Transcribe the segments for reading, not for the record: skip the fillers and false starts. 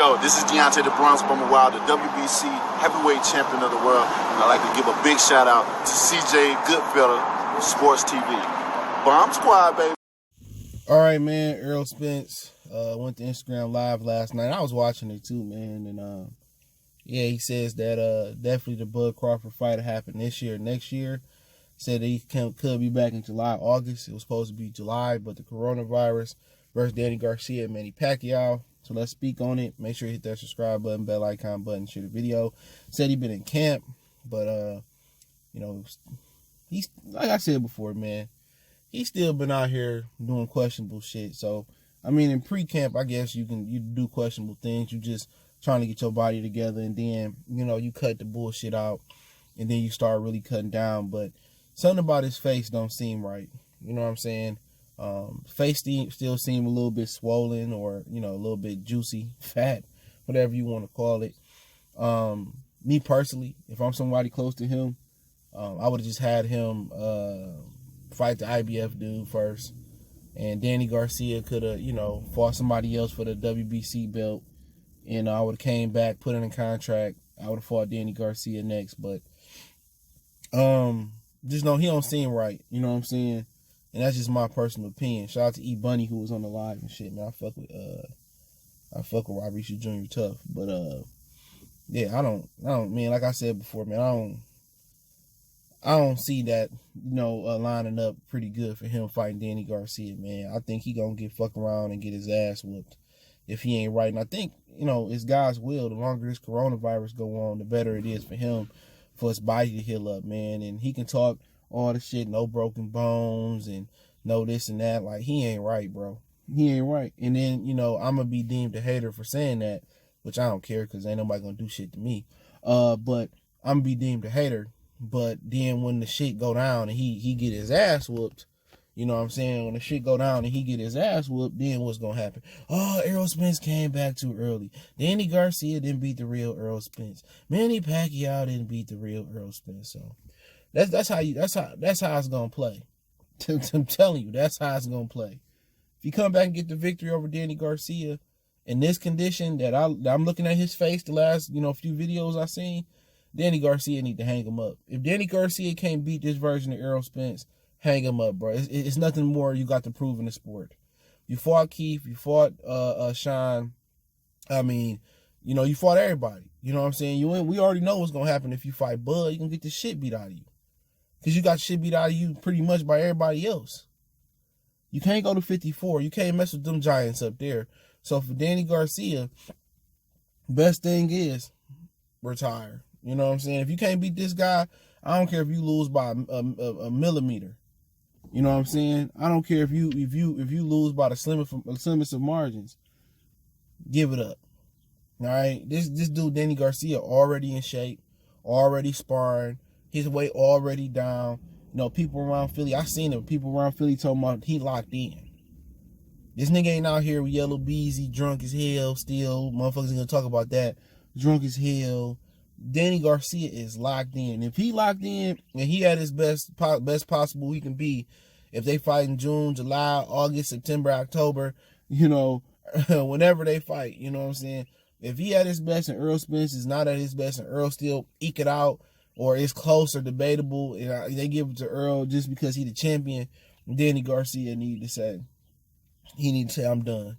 Yo, this is Deontay the Bronx Bummer Wild, the WBC heavyweight champion of the world. And I'd like to give a big shout out to CJ Goodfellow of Sports TV. Bomb Squad, baby. All right, man. Errol Spence went to Instagram Live last night. I was watching it too, man. And yeah, he says that definitely the Bud Crawford fight will happen this year, next year. Said that he could be back in July, August. It was supposed to be July, but the coronavirus versus Danny Garcia and Manny Pacquiao. So let's speak on it. Make sure you hit that subscribe button, bell icon button, share the video. Said he been in camp, but you know, he's like I said before, man. He's still been out here doing questionable shit. So I mean, in pre-camp, I guess you do questionable things. You just trying to get your body together, and then you cut the bullshit out, and then you start really cutting down. But something about his face don't seem right. You know what I'm saying? Face still seem a little bit swollen, or a little bit juicy, fat, whatever you want to call it. Me personally, if I'm somebody close to him, I would have just had him fight the IBF dude first, and Danny Garcia could have fought somebody else for the WBC belt, and I would have came back, put in a contract. I would have fought Danny Garcia next, but just know he don't seem right. You know what I'm saying? And that's just my personal opinion. Shout out to E Bunny who was on the live and shit, man. I fuck with Rob Risha Jr. tough. But yeah, I don't man, like I said before, man, I don't see that, lining up pretty good for him fighting Danny Garcia, man. I think he gonna get fucked around and get his ass whooped if he ain't right. And I think, it's God's will. The longer this coronavirus go on, the better it is for him, for his body to heal up, man. And he can talk all the shit, no broken bones and no this and that. Like, he ain't right, bro. He ain't right. And then, I'm going to be deemed a hater for saying that, which I don't care because ain't nobody going to do shit to me. But I'm going to be deemed a hater. But then when the shit go down and he get his ass whooped, you know what I'm saying? When the shit go down and he get his ass whooped, then what's going to happen? Oh, Errol Spence came back too early. Danny Garcia didn't beat the real Errol Spence. Manny Pacquiao didn't beat the real Errol Spence. So that's how it's gonna play. I'm telling you, that's how it's gonna play. If you come back and get the victory over Danny Garcia in this condition that I'm looking at his face the last few videos I seen, Danny Garcia need to hang him up. If Danny Garcia can't beat this version of Errol Spence, hang him up, bro. It's nothing more you got to prove in the sport. You fought Keith, you fought Sean. I mean, you fought everybody. You know what I'm saying? We already know what's gonna happen if you fight Bud. You gonna get the shit beat out of you. Because you got shit beat out of you pretty much by everybody else. You can't go to 54. You can't mess with them giants up there. So for Danny Garcia, best thing is retire. You know what I'm saying? If you can't beat this guy, I don't care if you lose by a millimeter. You know what I'm saying? I don't care if you lose by the slimmest of margins. Give it up. All right? This dude, Danny Garcia, already in shape, already sparring. His weight already down. People around Philly, I seen it. People around Philly talking about he locked in. This nigga ain't out here with yellow beezy, drunk as hell still. Motherfuckers ain't gonna talk about that. Drunk as hell. Danny Garcia is locked in. If he locked in and he at his best possible he can be, if they fight in June, July, August, September, October, whenever they fight, you know what I'm saying? If he at his best and Errol Spence is not at his best and Errol still eke it out, or it's close or debatable, and they give it to Earl just because he the champion, Danny Garcia need to say, I'm done.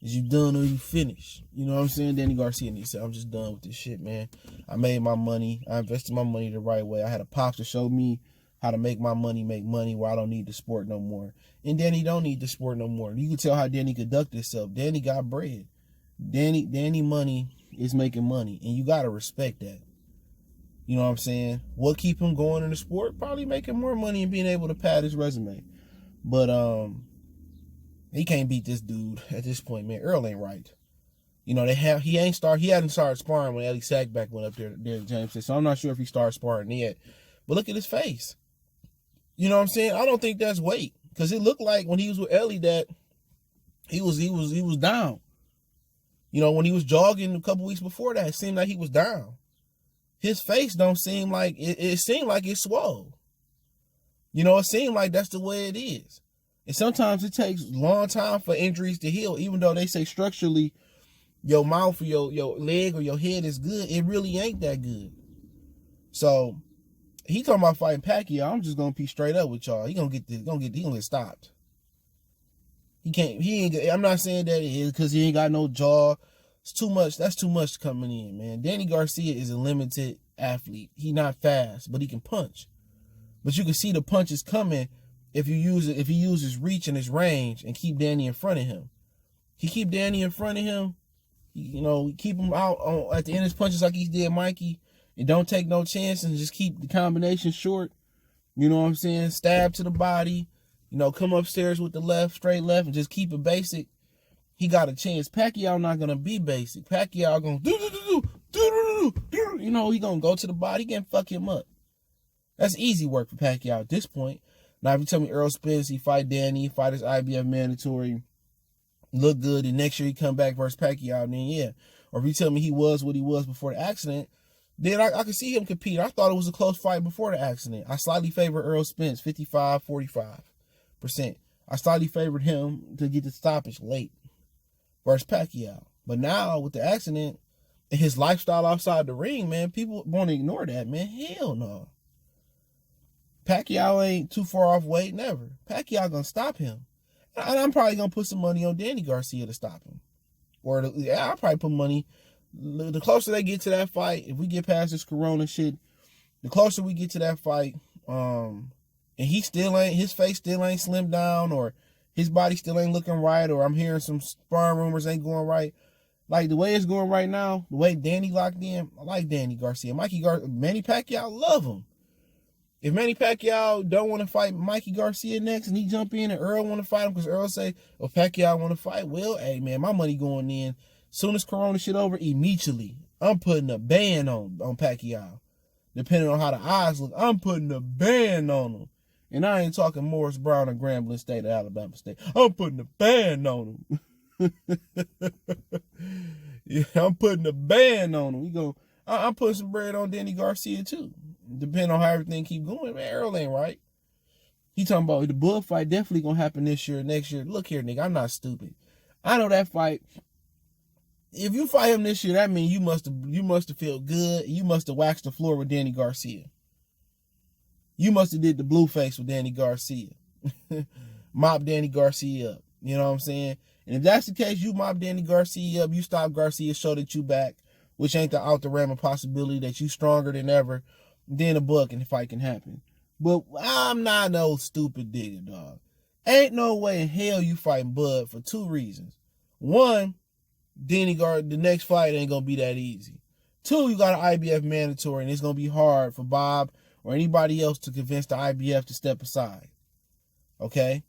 Is you done or you finished? You know what I'm saying? Danny Garcia needs to say, I'm just done with this shit, man. I made my money. I invested my money the right way. I had a pops to show me how to make my money make money where I don't need the sport no more. And Danny don't need the sport no more. You can tell how Danny conduct himself. Danny got bread. Danny money is making money, and you got to respect that. You know what I'm saying? What keep him going in the sport? Probably making more money and being able to pad his resume. But he can't beat this dude at this point, man. Earl ain't right. He hadn't started sparring when Eddie Sackback went up there to James. So I'm not sure if he started sparring yet. But look at his face. You know what I'm saying? I don't think that's weight. Because it looked like when he was with Ellie that he was down. When he was jogging a couple weeks before that, it seemed like he was down. His face don't seem like, it seemed like it's swole. It seemed like that's the way it is. And sometimes it takes a long time for injuries to heal, even though they say structurally your mouth or your leg or your head is good, it really ain't that good. So he talking about fighting Pacquiao. I'm just gonna be straight up with y'all. He gonna get stopped. I'm not saying that it is because he ain't got no jaw. It's too much. That's too much coming in, man. Danny Garcia is a limited athlete. He not fast, but he can punch. But you can see the punches coming if he uses reach and his range and keep Danny in front of him. He keep Danny in front of him, keep him out at the end of his punches like he did Mikey, and don't take no chances and just keep the combination short. You know what I'm saying? Stab to the body, come upstairs with the left, straight left, and just keep it basic. He got a chance. Pacquiao not gonna be basic. Pacquiao gonna he gonna go to the body, he can fuck him up. That's easy work for Pacquiao at this point. Now, if you tell me Errol Spence, he fight Danny, he fight his IBF mandatory, look good, and next year he come back versus Pacquiao, then yeah. Or if you tell me he was what he was before the accident, then I could see him compete. I thought it was a close fight before the accident. I slightly favored Errol Spence, 55-45%. I slightly favored him to get the stoppage late versus Pacquiao. But now, with the accident and his lifestyle outside the ring, man, people want to ignore that, man. Hell no. Pacquiao ain't too far off weight, never. Pacquiao gonna stop him. And I'm probably gonna put some money on Danny Garcia to stop him. I'll probably put money. The closer they get to that fight, if we get past this corona shit, the closer we get to that fight, and his face still ain't slimmed down, or his body still ain't looking right, or I'm hearing some sparring rumors ain't going right. Like the way it's going right now, the way Danny locked in, I like Danny Garcia. Manny Pacquiao, love him. If Manny Pacquiao don't want to fight Mikey Garcia next and he jump in and Earl want to fight him because Earl say, Pacquiao want to fight, well, hey, man, my money going in. Soon as corona shit over, immediately, I'm putting a ban on Pacquiao. Depending on how the eyes look, I'm putting a ban on him. And I ain't talking Morris Brown or Grambling State or Alabama State. I'm putting a ban on him. Yeah, I'm putting a ban on him. I'm putting some bread on Danny Garcia too. Depending on how everything keep going, man, Errol ain't right. He talking about the Bud fight definitely gonna happen this year, next year. Look here, nigga, I'm not stupid. I know that fight. If you fight him this year, that means you must have felt good. You must have waxed the floor with Danny Garcia. You must have did the blue face with Danny Garcia. Mop Danny Garcia up. You know what I'm saying? And if that's the case, you mop Danny Garcia up, you stop Garcia, show that you back, which ain't the out the realm of possibility that you stronger than ever, then a buck and the fight can happen. But I'm not no stupid digger, dog. Ain't no way in hell you fighting Bud for two reasons. One, the next fight ain't gonna be that easy. Two, you got an IBF mandatory and it's gonna be hard for Bob or anybody else to convince the IBF to step aside. Okay?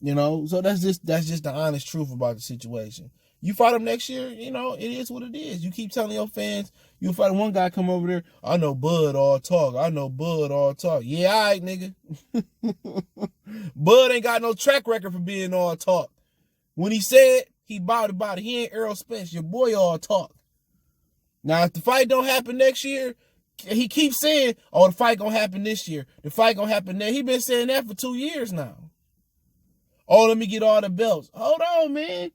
So that's just the honest truth about the situation. You fight him next year, it is what it is. You keep telling your fans, you'll fight one guy come over there, I know Bud all talk. Yeah, all right, nigga. Bud ain't got no track record for being all talk. When he said he bought it. He ain't Errol Spence. Your boy all talk. Now, if the fight don't happen next year, he keeps saying, the fight gonna happen this year. The fight gonna happen next. He been saying that for 2 years now. Let me get all the belts. Hold on, man.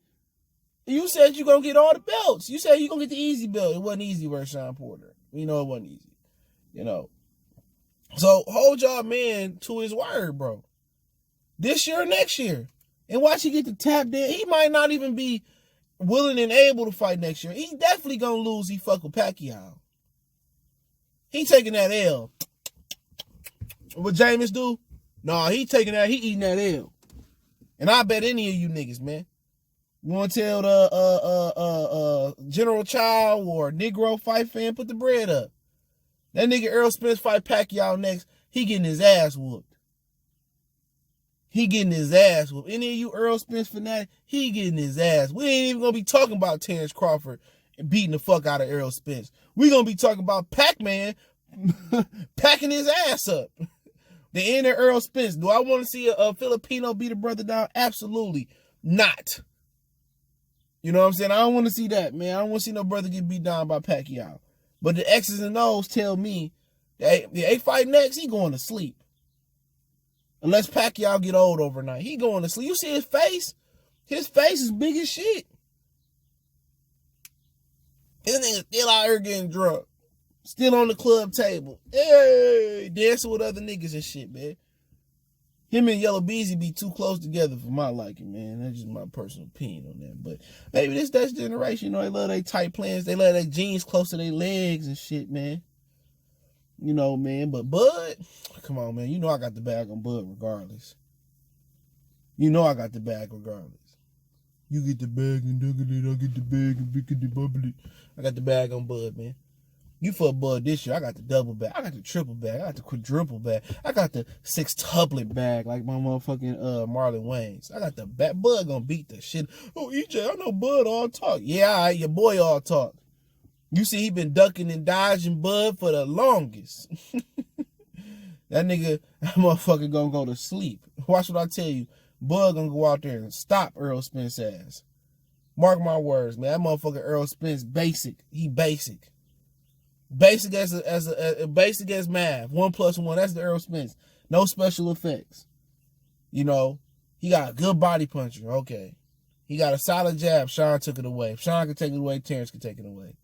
You said you gonna get all the belts. You said you gonna get the easy belt. It wasn't easy versus Sean Porter. It wasn't easy. So hold y'all man to his word, bro. This year or next year. And watch he get the tap in. He might not even be willing and able to fight next year. He definitely gonna lose. He fuck with Pacquiao. He taking that L. What Jameis do? Nah, he taking that. He eating that L. And I bet any of you niggas, man. You want to tell the General Child or Negro fight fan, put the bread up. That nigga Errol Spence fight Pacquiao next. He getting his ass whooped. Any of you Errol Spence fanatic, he getting his ass. We ain't even going to be talking about Terence Crawford and beating the fuck out of Errol Spence. We going to be talking about Pac-Man packing his ass up. The end of Errol Spence. Do I want to see a Filipino beat a brother down? Absolutely not. You know what I'm saying? I don't want to see that, man. I don't want to see no brother get beat down by Pacquiao. But the X's and O's tell me that they fight next, he going to sleep. Unless Pacquiao get old overnight. He going to sleep. You see his face? His face is big as shit. nigga still out here getting drunk. Still on the club table. Hey, dancing with other niggas and shit, man. Him and Yellow Beezy be too close together for my liking, man. That's just my personal opinion on that. But maybe this generation, they love their tight plans. They love their jeans close to their legs and shit, man. Man. But Bud, come on, man. I got the bag on Bud regardless. I got the bag regardless. You get the bag and duggle it, I get the bag and pick it, bubble it. I got the bag on Bud, man. You for Bud this year, I got the double bag. I got the triple bag. I got the quadruple bag. I got the sextuplet bag like my motherfucking Marlon Wayans. I got the bag. Bud gonna beat the shit. Oh, EJ, I know Bud all talk. Yeah, all right, your boy all talk. You see he been ducking and dodging Bud for the longest. That motherfucker gonna go to sleep. Watch what I tell you. Bud gonna go out there and stop Errol Spence ass. Mark my words, man. That motherfucker Errol Spence basic. He basic. Basic basic as math. 1 + 1. That's the Errol Spence. No special effects. He got a good body puncher. Okay. He got a solid jab. Sean took it away. If Sean can take it away, Terence can take it away.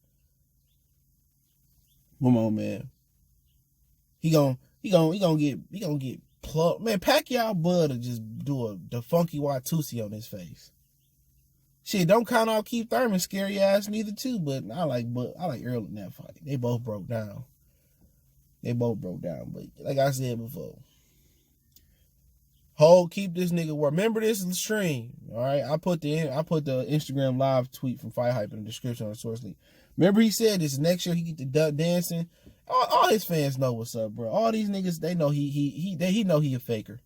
Come on, man. He gonna get plucked. Man, Pacquiao Bud will just do the funky Watusi on his face. Shit, don't count out Keith Thurman, scary ass neither too, but I like Errol in that fight. They both broke down. But like I said before, keep this nigga work. Remember this stream, all right? I put the Instagram live tweet from Fight Hype in the description on the source link. Remember he said this next year he get the duck dancing. All his fans know what's up, bro. All these niggas, they know he know he a faker.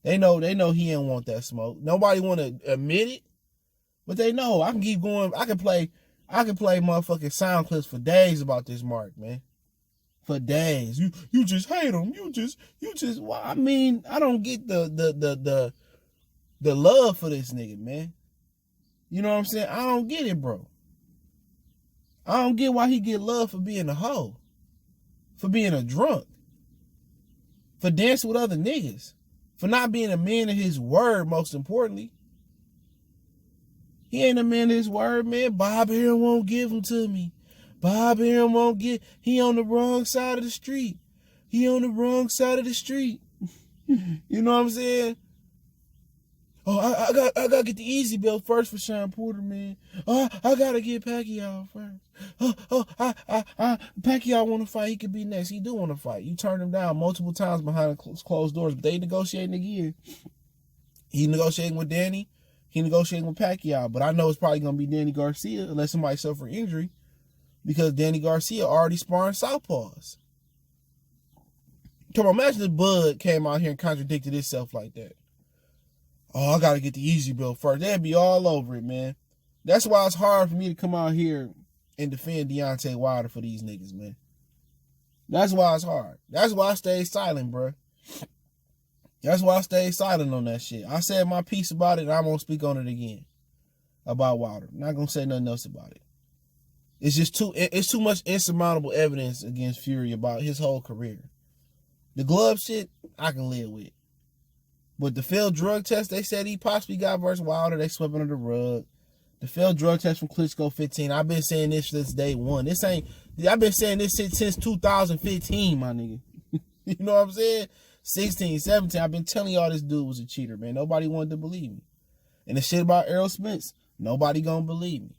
They know he ain't want that smoke. Nobody want to admit it. But they know I can keep going. I can play motherfucking sound clips for days about this mark, man. For days. You just hate him. You just. Well, I mean, I don't get the love for this nigga, man. You know what I'm saying? I don't get it, bro. I don't get why he get love for being a hoe, for being a drunk, for dancing with other niggas, for not being a man of his word. Most importantly. He ain't a man of his word, man. Bob here won't give him to me. Bob here won't get. He on the wrong side of the street. You know what I'm saying? Oh, I gotta get the easy belt first for Sean Porter, man. Oh, I gotta get Pacquiao first. Pacquiao want to fight. He could be next. He do want to fight. You turned him down multiple times behind closed doors, but they negotiating again. He negotiating with Danny. He negotiating with Pacquiao, but I know it's probably going to be Danny Garcia unless somebody suffer injury because Danny Garcia already sparring southpaws. Come on, imagine if Bud came out here and contradicted himself like that. Oh, I got to get the easy belt first. They'd be all over it, man. That's why it's hard for me to come out here and defend Deontay Wilder for these niggas, man. That's why it's hard. That's why I stay silent, bro. That's why I stayed silent on that shit. I said my piece about it, and I'm going to speak on it again. About Wilder. I'm not going to say nothing else about it. It's too much insurmountable evidence against Fury about his whole career. The glove shit, I can live with. But the failed drug test they said he possibly got versus Wilder, they swept under the rug. The failed drug test from Klitschko 15. I've been saying this since day one. I've been saying this since 2015, my nigga. You know what I'm saying? 16, 17, I've been telling y'all this dude was a cheater, man. Nobody wanted to believe me. And the shit about Errol Spence, nobody gonna believe me.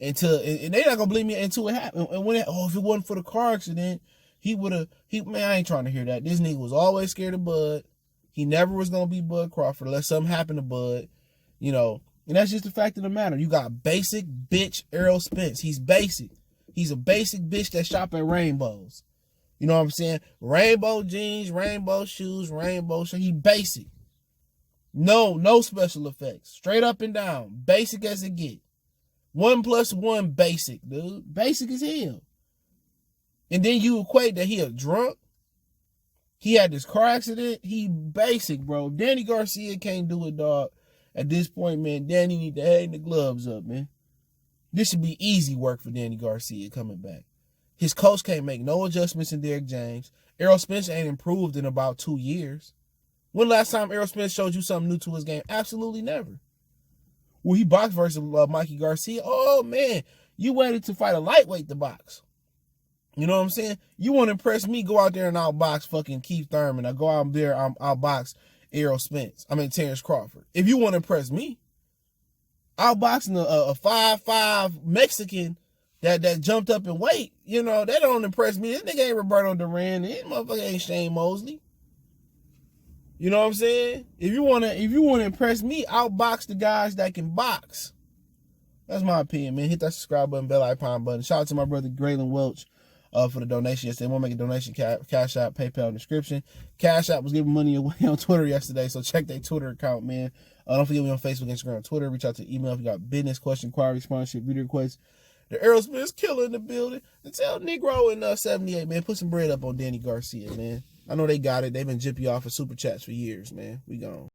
And they not gonna believe me until it happened. And if it wasn't for the car accident, man, I ain't trying to hear that. This nigga was always scared of Bud. He never was gonna be Bud Crawford unless something happened to Bud, and that's just the fact of the matter. You got basic bitch Errol Spence. He's basic. He's a basic bitch that shop at Rainbows. You know what I'm saying? Rainbow jeans, rainbow shoes, rainbow shirt. He basic. No special effects. Straight up and down. Basic as it get. 1 + 1 basic, dude. Basic as hell. And then you equate that he a drunk. He had this car accident. He basic, bro. If Danny Garcia can't do it, dog. At this point, man, Danny need to hang the gloves up, man. This should be easy work for Danny Garcia coming back. His coach can't make no adjustments in Derrick James. Errol Spence ain't improved in about 2 years. When last time Errol Spence showed you something new to his game? Absolutely never. Well, he boxed versus Mikey Garcia. Oh, man. You waited to fight a lightweight to box. You know what I'm saying? You want to impress me, go out there and outbox fucking Keith Thurman. I go out there, outbox Errol Spence. Terence Crawford. If you want to impress me, outboxing a 5'5" Mexican that jumped up in weight, you know, that don't impress me. This nigga ain't Roberto Duran. This motherfucker ain't Shane Mosley. You know what I'm saying? If you wanna impress me, outbox the guys that can box. That's my opinion, man. Hit that subscribe button, bell icon button. Shout out to my brother Graylin Welch for the donation yesterday. Want to make a donation? Cash App, PayPal in the description. Cash App was giving money away on Twitter yesterday, so check their Twitter account, man. Don't forget me on Facebook, Instagram, Twitter. Reach out to email if you got business, question, inquiry, sponsorship, video requests. The Errol Spence killer in the building. And tell Negro in 78, man, put some bread up on Danny Garcia, man. I know they got it. They've been jippy off of super chats for years, man. We gone.